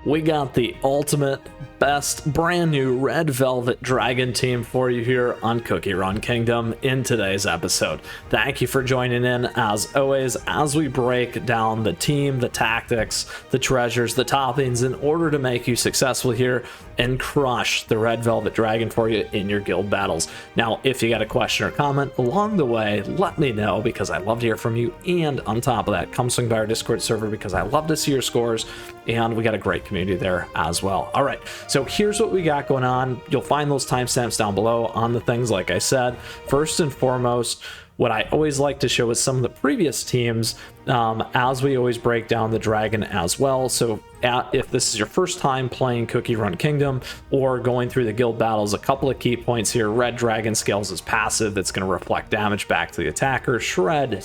We got the ultimate, best, brand new Red Velvet Dragon team for you here on CookieRun Kingdom in today's episode. Thank you for joining in as always as we break down the team, the tactics, the treasures, the toppings in order to make you successful here and crush the Red Velvet Dragon for you in your guild battles. Now, if you got a question or comment along the way, let me know because I love to hear from you. And on top of that, come swing by our Discord server because I love to see your scores and we got a great community there as well. All right, so here's what we got going on. You'll find those timestamps down below on the things like I said. First and foremost, what I always like to show is some of the previous teams as we always break down the dragon as well. So if this is your first time playing CookieRun Kingdom or going through the guild battles, a couple of key points here. Red Dragon scales as passive. That's going to reflect damage back to the attacker. Shred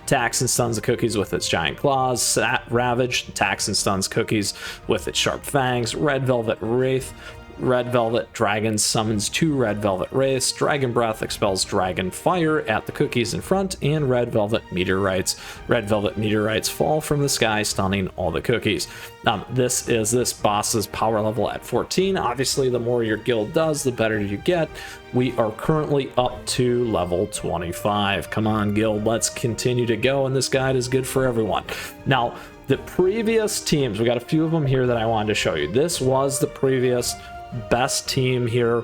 attacks and stuns the cookies with its giant claws. Ravage attacks and stuns cookies with its sharp fangs. Red Velvet Wraith. Red Velvet Dragon summons 2 Red Velvet Wraiths. Dragon Breath expels Dragon Fire at the cookies in front, and Red Velvet Meteorites. Red Velvet Meteorites fall from the sky, stunning all the cookies. This is this boss's power level at 14. Obviously, the more your guild does, the better you get. We are currently up to level 25. Come on, guild, let's continue to go, and this guide is good for everyone. Now, the previous teams, we got a few of them here that I wanted to show you. This was the previous best team here.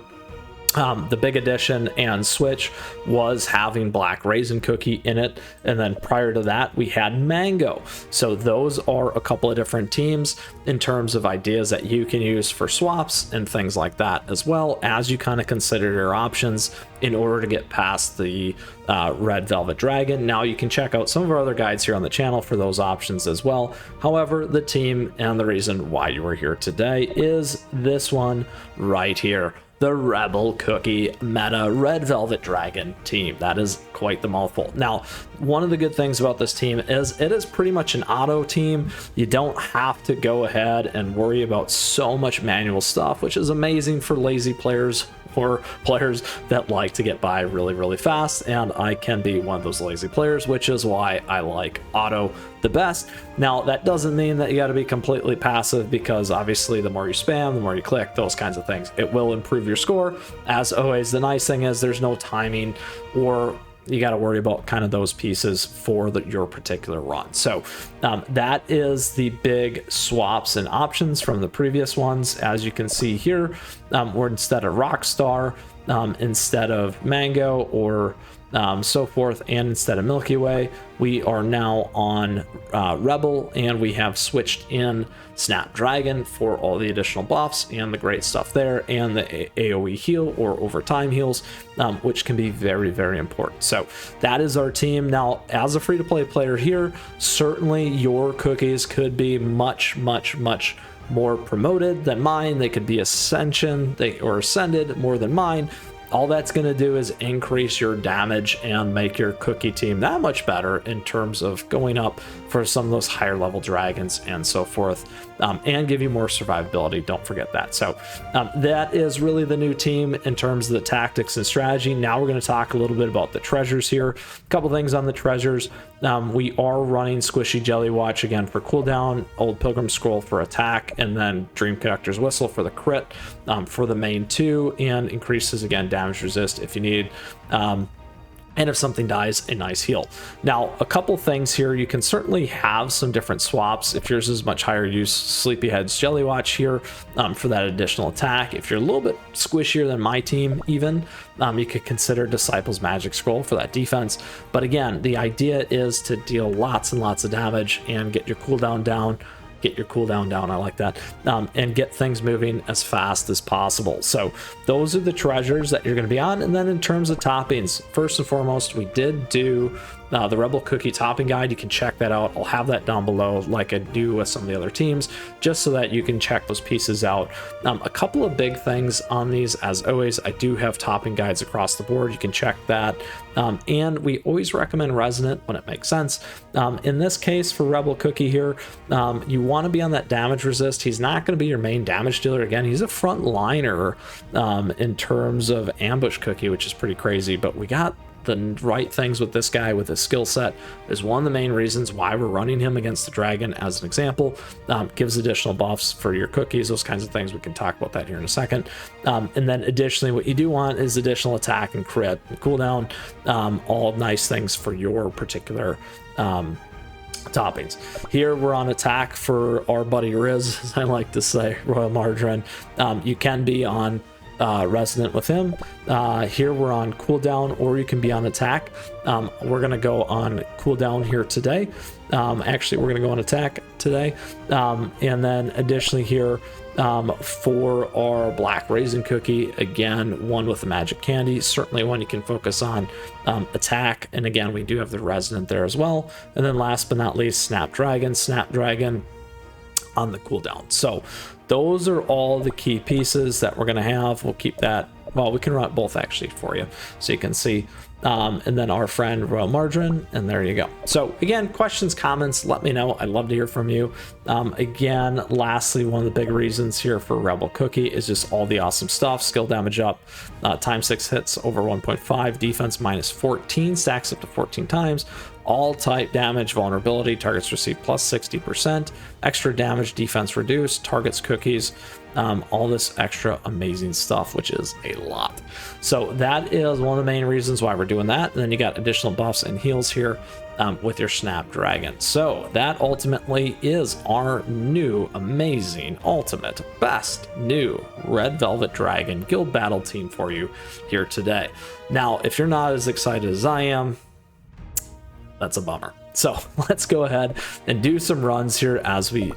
The big addition and switch was having black raisin cookie in it, and then prior to that we had mango. So those are a couple of different teams in terms of ideas that you can use for swaps and things like that, as well as you kind of consider your options in order to get past the Red Velvet Dragon. Now you can check out some of our other guides here on the channel for those options as well. However, the team and the reason why you are here today is this one right here. The Rebel Cookie Meta Red Velvet Dragon team. That is quite the mouthful. Now, one of the good things about this team is it is pretty much an auto team. You don't have to go ahead and worry about so much manual stuff, which is amazing for lazy players or players that like to get by really, really fast. And I can be one of those lazy players, which is why I like auto the best. Now, that doesn't mean that you got to be completely passive, because obviously the more you spam, the more you click, those kinds of things, it will improve your score. As always, the nice thing is there's no timing, or you got to worry about kind of those pieces for your particular run. So that is the big swaps and options from the previous ones. As you can see here, we're instead of Rockstar, instead of Mango, or so forth, and instead of Milky Way, we are now on Rebel, and we have switched in Snapdragon for all the additional buffs and the great stuff there, and the AoE heal or overtime heals, which can be very, very important. So that is our team. Now, as a free-to-play player here, certainly your cookies could be much, much, much more promoted than mine. They could be or ascended more than mine. All that's going to do is increase your damage and make your cookie team that much better in terms of going up for some of those higher level dragons and so forth, and give you more survivability. Don't forget that. So that is really the new team in terms of the tactics and strategy. Now we're going to talk a little bit about the treasures here. A couple things on the treasures. We are running Squishy Jelly Watch again for cooldown, Old Pilgrim Scroll for attack, and then Dream Conductor's Whistle for the crit for the main 2, and increases again damage resist if you need. And if something dies, a nice heal. Now, a couple things here. You can certainly have some different swaps. If yours is much higher, use Sleepyhead's Jelly Watch here for that additional attack. If you're a little bit squishier than my team even, you could consider Disciple's Magic Scroll for that defense. But again, the idea is to deal lots and lots of damage and get your cooldown down. I like that, and get things moving as fast as possible. So those are the treasures that you're going to be on. And then in terms of toppings, first and foremost, we did do the Rebel Cookie topping guide. You can check that out. I'll have that down below like I do with some of the other teams, just so that you can check those pieces out. A couple of big things on these, as always, I do have topping guides across the board. You can check that. And we always recommend Resonant when it makes sense. In this case, for Rebel Cookie here, you want to be on that damage resist. He's not going to be your main damage dealer. Again, he's a front liner in terms of Ambush Cookie, which is pretty crazy, but we got the right things with this guy, with his skill set, is one of the main reasons why we're running him against the dragon as an example. Gives additional buffs for your cookies, those kinds of things. We can talk about that here in a second. And then additionally, what you do want is additional attack and crit and cooldown, all nice things for your particular toppings. Here we're on attack for our buddy Riz, as I like to say, Royal Margarine. You can be on resident with him. Here we're on cooldown, or you can be on attack. We're gonna go on cooldown here today. Actually, we're gonna go on attack today. And then additionally here, for our black raisin cookie, again, one with the magic candy, certainly one you can focus on attack. And again, we do have the resident there as well. And then last but not least, snapdragon on the cooldown. So those are all the key pieces that we're going to have. We'll keep that, well, we can run both actually for you so you can see. And then our friend Royal Margarine, and there you go. So again, questions, comments, let me know. I'd love to hear from you. Again, lastly, one of the big reasons here for Rebel Cookie is just all the awesome stuff. Skill damage up, times 6 hits over 1.5, defense minus 14, stacks up to 14 times. All type damage, vulnerability, targets receive plus 60%, extra damage, defense reduced, targets cookies, all this extra amazing stuff, which is a lot. So that is one of the main reasons why we're doing that. And then you got additional buffs and heals here with your Snapdragon. So that ultimately is our new, amazing, ultimate, best new Red Velvet Dragon Guild Battle team for you here today. Now, if you're not as excited as I am, that's a bummer. So let's go ahead and do some runs here as we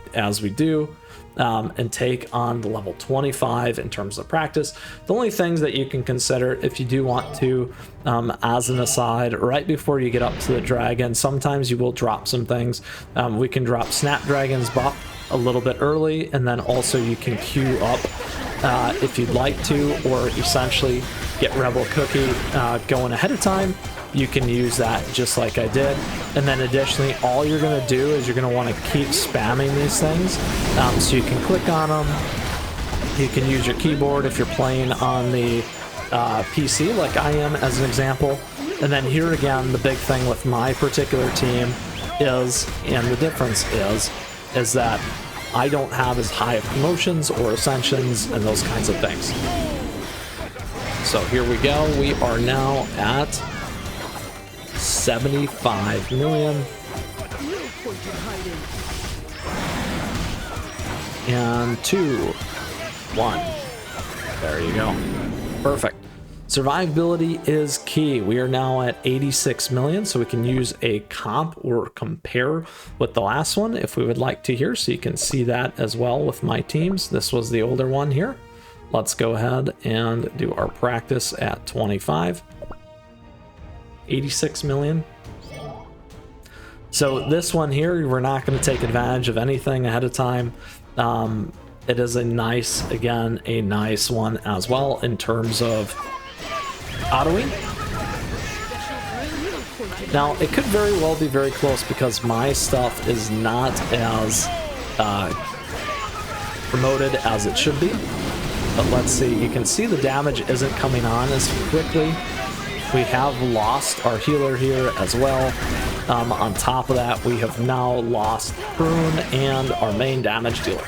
do, and take on the level 25 in terms of practice. The only things that you can consider if you do want to, as an aside, right before you get up to the dragon, sometimes you will drop some things. We can drop Snapdragon's buff a little bit early, and then also you can queue up if you'd like to, or essentially get Rebel Cookie going ahead of time. You can use that just like I did. And then additionally, all you're gonna do is you're gonna wanna keep spamming these things. So you can click on them. You can use your keyboard if you're playing on the PC like I am as an example. And then here again, the big thing with my particular team is, and the difference is that I don't have as high of promotions or ascensions and those kinds of things. So here we go. We are now at 75 million. And 2, 1. There you go. Perfect. Survivability is key. We are now at 86 million, so we can use a comp or compare with the last one if we would like to here, so you can see that as well with my teams. This was the older one here. Let's go ahead and do our practice at 25. 86 million. So this one here, we're not going to take advantage of anything ahead of time. It is a nice, again, a nice one as well in terms of autoing. Now, it could very well be very close because my stuff is not as promoted as it should be. But let's see, you can see the damage isn't coming on as quickly. We have lost our healer here as well. On top of that, we have now lost Prune and our main damage dealer.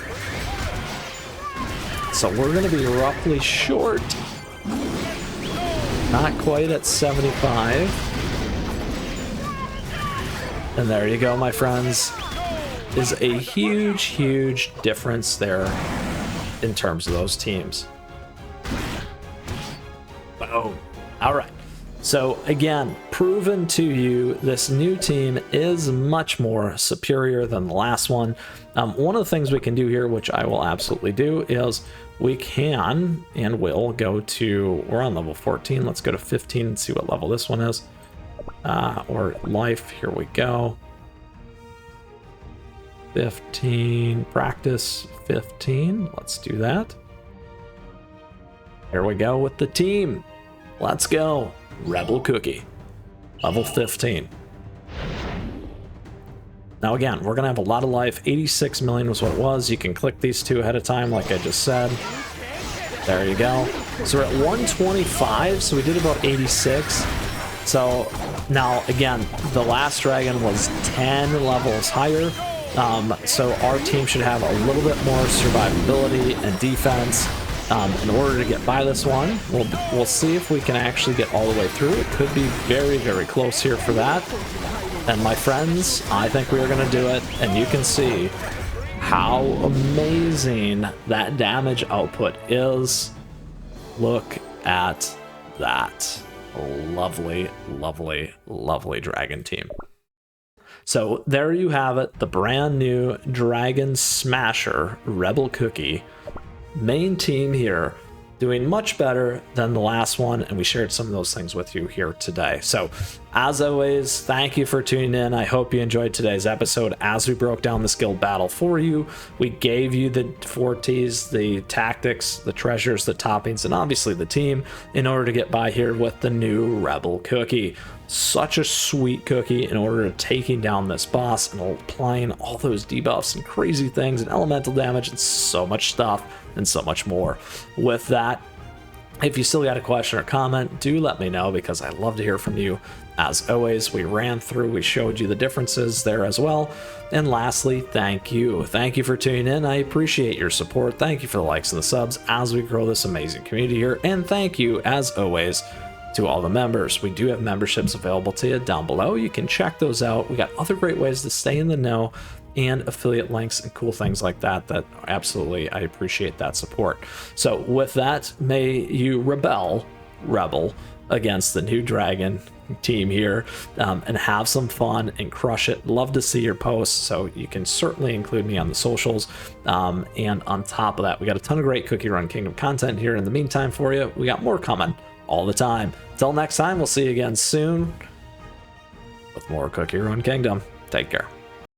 So we're going to be roughly short. Not quite at 75. And there you go, my friends. Is a huge, huge difference there in terms of those teams. Boom. All right. So again, proven to you, this new team is much more superior than the last one. One of the things we can do here, which I will absolutely do, is we can and will go to, we're on level 14. Let's go to 15 and see what level this one is. Or life, here we go. 15, practice 15. Let's do that. Here we go with the team. Let's go. Rebel Cookie, level 15. Now again, we're gonna have a lot of life. 86 million was what it was. You can click these two ahead of time like I just said. There you go. So we're at 125, so we did about 86. So now again, the last dragon was 10 levels higher. So our team should have a little bit more survivability and defense in order to get by this one. We'll see if we can actually get all the way through. It could be very, very close here for that. And my friends, I think we are going to do it. And you can see how amazing that damage output is. Look at that. Lovely, lovely, lovely dragon team. So there you have it, the brand new Dragon Smasher Rebel Cookie main team here, doing much better than the last one, and we shared some of those things with you here today. So as always, thank you for tuning in. I hope you enjoyed today's episode as we broke down this guild battle for you. We gave you the 4Ts, the tactics, the treasures, the toppings, and obviously the team in order to get by here with the new Rebel Cookie. Such a sweet cookie in order to taking down this boss and applying all those debuffs and crazy things and elemental damage and so much stuff and so much more. With that, if you still got a question or comment, do let me know, because I love to hear from you. As always, we ran through, we showed you the differences there as well. And lastly, thank you. Thank you for tuning in. I appreciate your support. Thank you for the likes and the subs as we grow this amazing community here. And thank you, as always, to all the members. We do have memberships available to you down below. You can check those out. We got other great ways to stay in the know and affiliate links and cool things like that. Absolutely, I appreciate that support. So with that, may you rebel against the new dragon team here, and have some fun and crush it. Love to see your posts, so you can certainly include me on the socials. And on top of that, we got a ton of great Cookie Run Kingdom content here in the meantime for you. We got more coming all the time. Till next time, we'll see you again soon with more Cookie Run Kingdom. Take care.